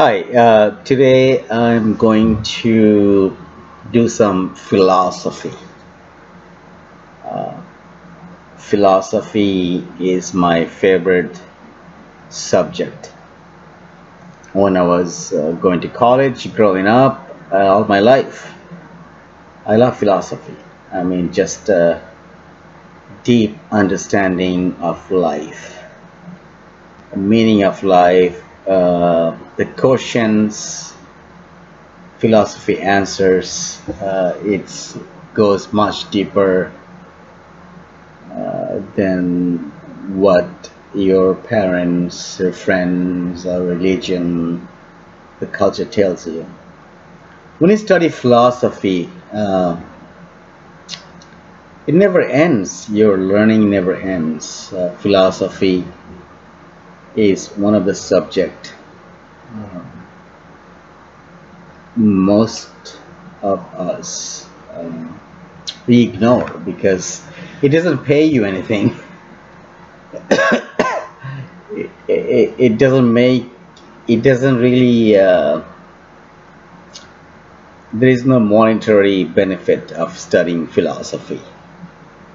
Hi, today I'm going to do some philosophy. Philosophy is my favorite subject. When I was going to college, growing up, all my life, I love philosophy. I mean, just deep understanding of life, the meaning of life, the questions philosophy answers. It goes much deeper than what your parents, your friends, or religion, the culture tells you. When you study philosophy, it never ends. Your learning never ends. Philosophy is one of the subject most of us we ignore because it doesn't pay you anything. It doesn't make it doesn't really there is no monetary benefit of studying philosophy.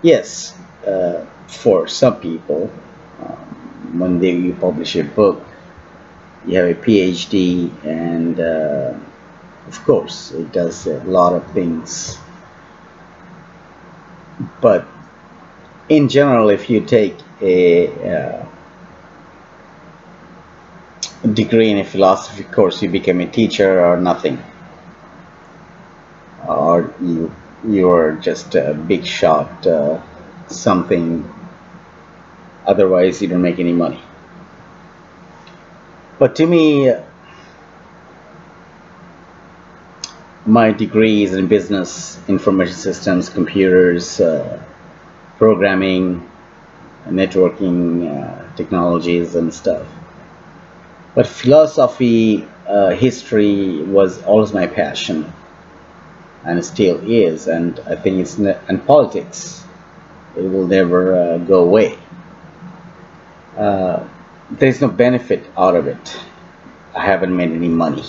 Yes, for some people, when they you publish a book, you have a PhD, and of course, it does a lot of things. But in general, if you take a degree in a philosophy course, you become a teacher or nothing, or you're just a big shot, something. Otherwise, you don't make any money. But to me, my degree is in business, information systems, computers, programming, networking, technologies, and stuff. But philosophy, history was always my passion, and still is. And I think and politics. It will never go away. Uh, there is no benefit out of it. I haven't made any money,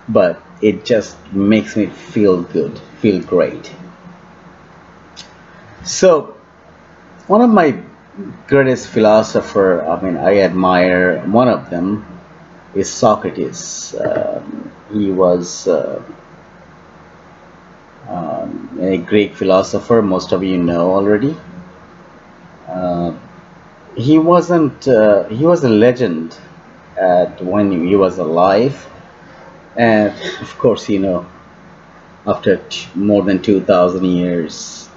but it just makes me feel good, feel great. So one of my greatest philosopher, I mean, I admire one of them is Socrates. He was a Greek philosopher. Most of you know already. Uh, he wasn't. He was a legend at when he was alive, and of course, after more than 2,000 years,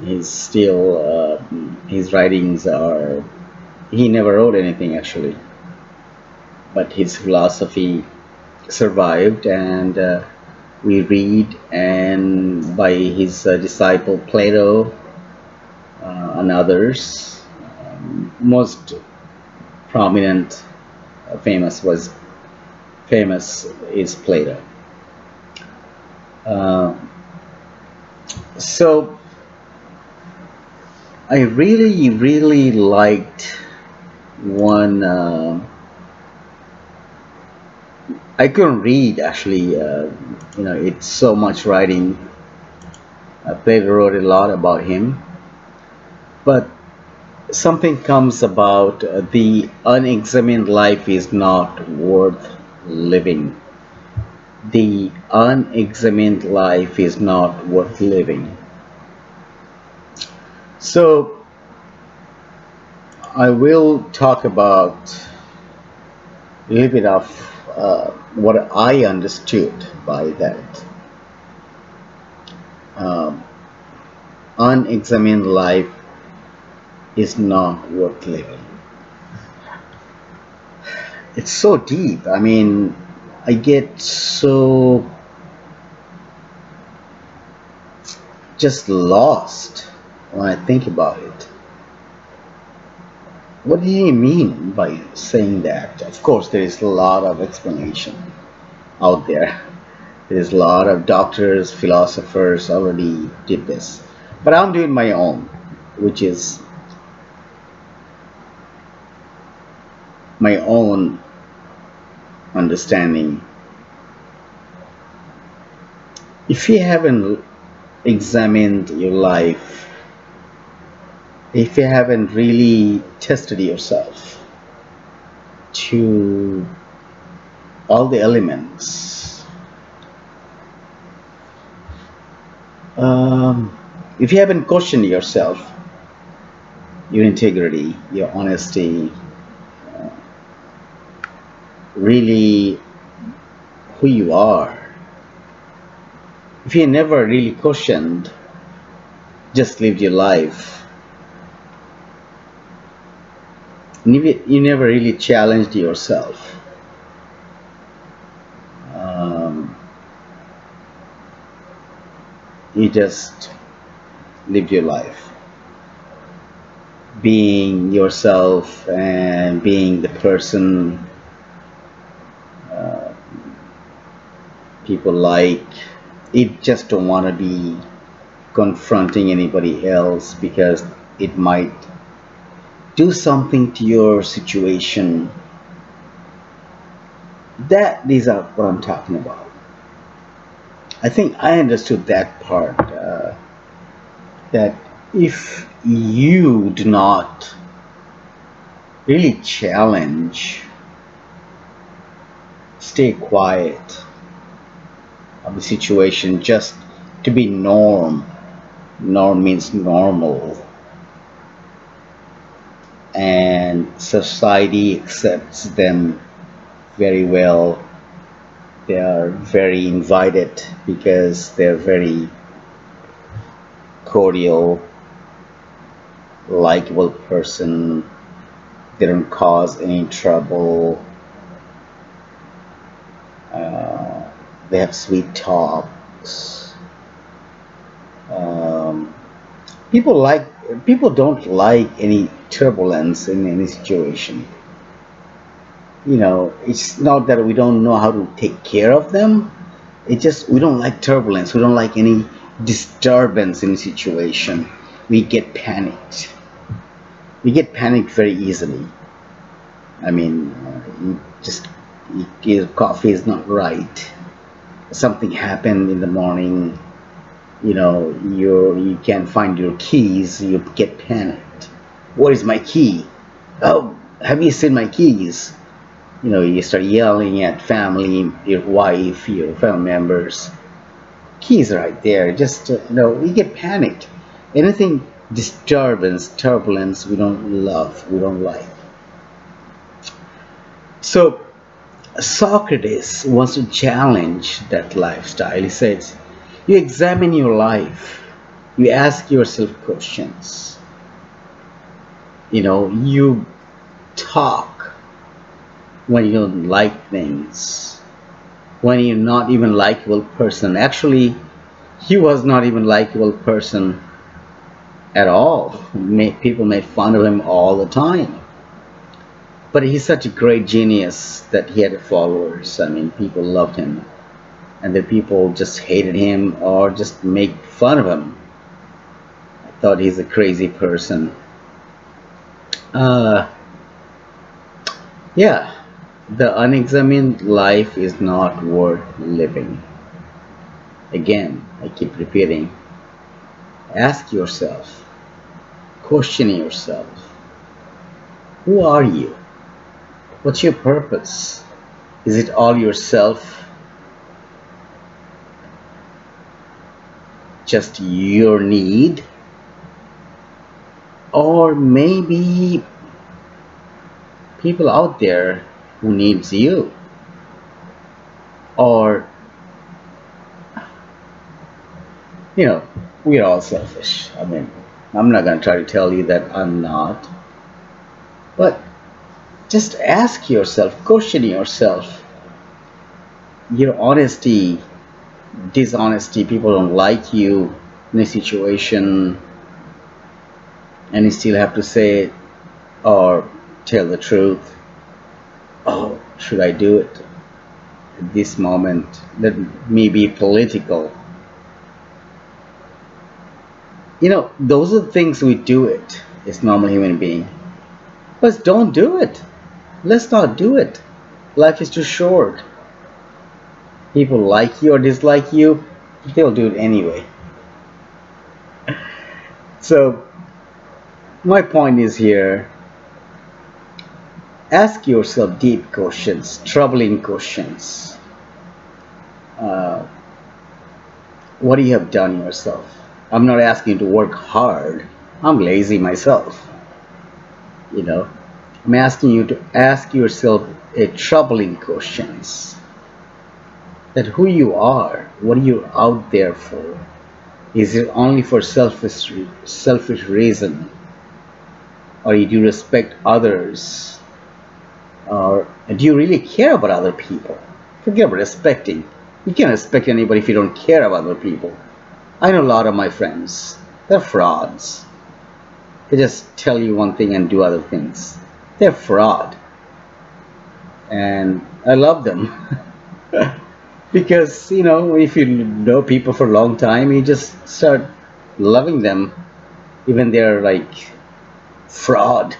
he's still. His writings are. He never wrote anything actually, but his philosophy survived, and we read and by his disciple Plato and others. Most prominent, famous was famous is Plato. Uh, so I really liked one. I couldn't read actually. It's so much writing. Plato wrote a lot about him, but something comes about the unexamined life is not worth living. The unexamined life is not worth living. So I will talk about a little bit of what I understood by that. Um, Unexamined life is not worth living. It's so deep. I mean, I get so just lost when I think about it. What do you mean by saying that? Of course, there is a lot of explanation out there. There's a lot of doctors, philosophers already did this. But I'm doing my own, which is my own understanding. If you haven't examined your life, if you haven't really tested yourself to all the elements, um, if you haven't questioned yourself, your integrity, your honesty, really who you are, if you never really questioned, just lived your life, you never really challenged yourself, um, you just lived your life being yourself and being the person uh, people like. You just don't want to be confronting anybody else because it might do something to your situation. That these are what I'm talking about. I think I understood that part. That if you do not really challenge, stay quiet of the situation just to be norm. Norm means normal, and society accepts them very well. They are very invited because they're very cordial, likable person. They don't cause any trouble. Uh, they have sweet talks. Um, people don't like any turbulence in any situation. It's not that we don't know how to take care of them. It just we don't like turbulence. We don't like any disturbance in a situation. We get panicked. We get panicked very easily. I mean, your coffee is not right. Something happened in the morning. You can't find your keys. You get panicked. What is my key? Oh, have you seen my keys? You start yelling at family, your wife, your family members. Keys right there. Just we get panicked. Anything disturbance, turbulence, we don't love, we don't like. So Socrates wants to challenge that lifestyle. He says, you examine your life, you ask yourself questions. You talk when you don't like things, when you're not even likable person. Actually, he was not even likable person at all. People made fun of him all the time. But he's such a great genius that he had followers. I mean, people loved him. And the people just hated him or just make fun of him. I thought he's a crazy person. Uh, yeah, the unexamined life is not worth living. Again, I keep repeating. Ask yourself, question yourself. Who are you? What's your purpose? Is it all yourself? Just your need? Or maybe people out there who needs you? Or, you know, we're all selfish. I mean, I'm not going to try to tell you that I'm not. But just ask yourself, question yourself. Your honesty, dishonesty, people don't like you in a situation, and you still have to say or tell the truth. Oh, should I do it at this moment? That may be political. Those are the things we do it as normal human being. But don't do it. Let's not do it. Life is too short. People like you or dislike you, they'll do it anyway. So, my point is here, ask yourself deep questions, troubling questions. Uh, what do you have done yourself? I'm not asking you to work hard. I'm lazy myself, you know. I'm asking you to ask yourself a troubling questions. That who you are, what are you out there for? Is it only for selfish reason, or do you respect others, or do you really care about other people? Forget about respecting. You can't respect anybody if you don't care about other people. I know a lot of my friends. They're frauds. They just tell you one thing and do other things. They're fraud, and I love them. Because if you know people for a long time, you just start loving them, even they're like fraud.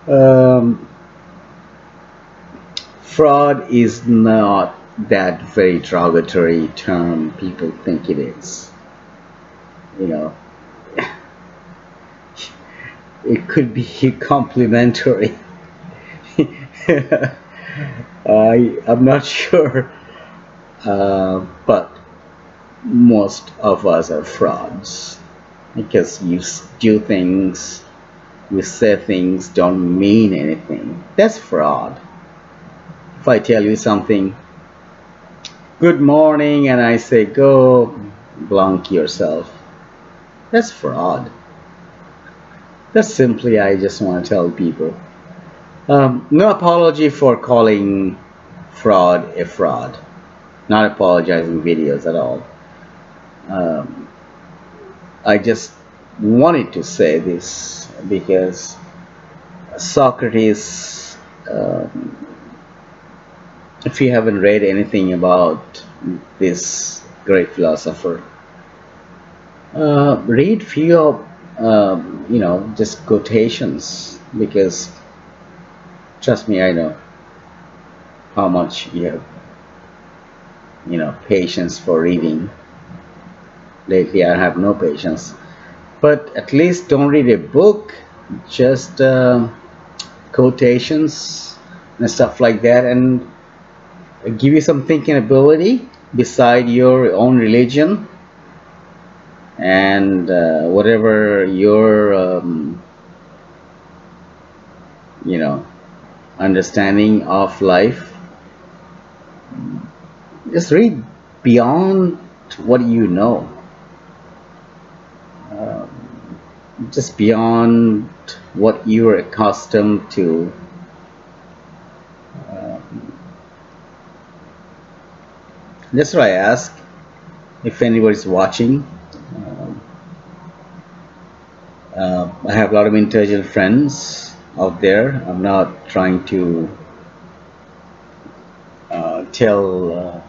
um, Fraud is not that very derogatory term people think it is. You know, it could be complimentary. I'm not sure, but most of us are frauds because you do things, you say things don't mean anything. That's fraud. If I tell you something, good morning, and I say go blank yourself, that's fraud. That's simply, I just want to tell people. No apology for calling fraud a fraud. Not apologizing videos at all. Um, I just wanted to say this because Socrates, if you haven't read anything about this great philosopher, read few of just quotations, because trust me, I know how much you have patience for reading. Lately I have no patience, but at least don't read a book, just quotations and stuff like that, and give you some thinking ability beside your own religion and whatever your you know understanding of life. Just read beyond what you know, just beyond what you're accustomed to. That's what I ask if anybody's watching. I have a lot of intelligent friends out there. I'm not trying to tell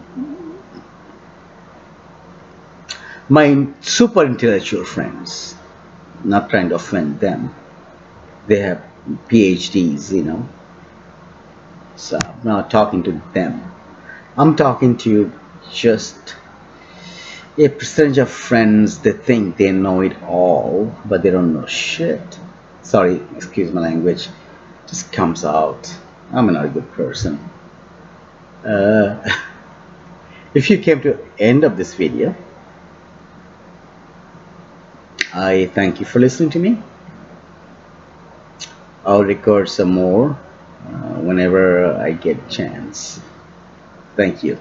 my super intellectual friends, not trying to offend them. They have PhDs, so I'm not talking to them. I'm talking to just a percentage of friends that think they know it all, but they don't know shit. Sorry, excuse my language. Just comes out. I'm not a good person. Uh, if you came to end of this video, I thank you for listening to me. I'll record some more whenever I get a chance. Thank you.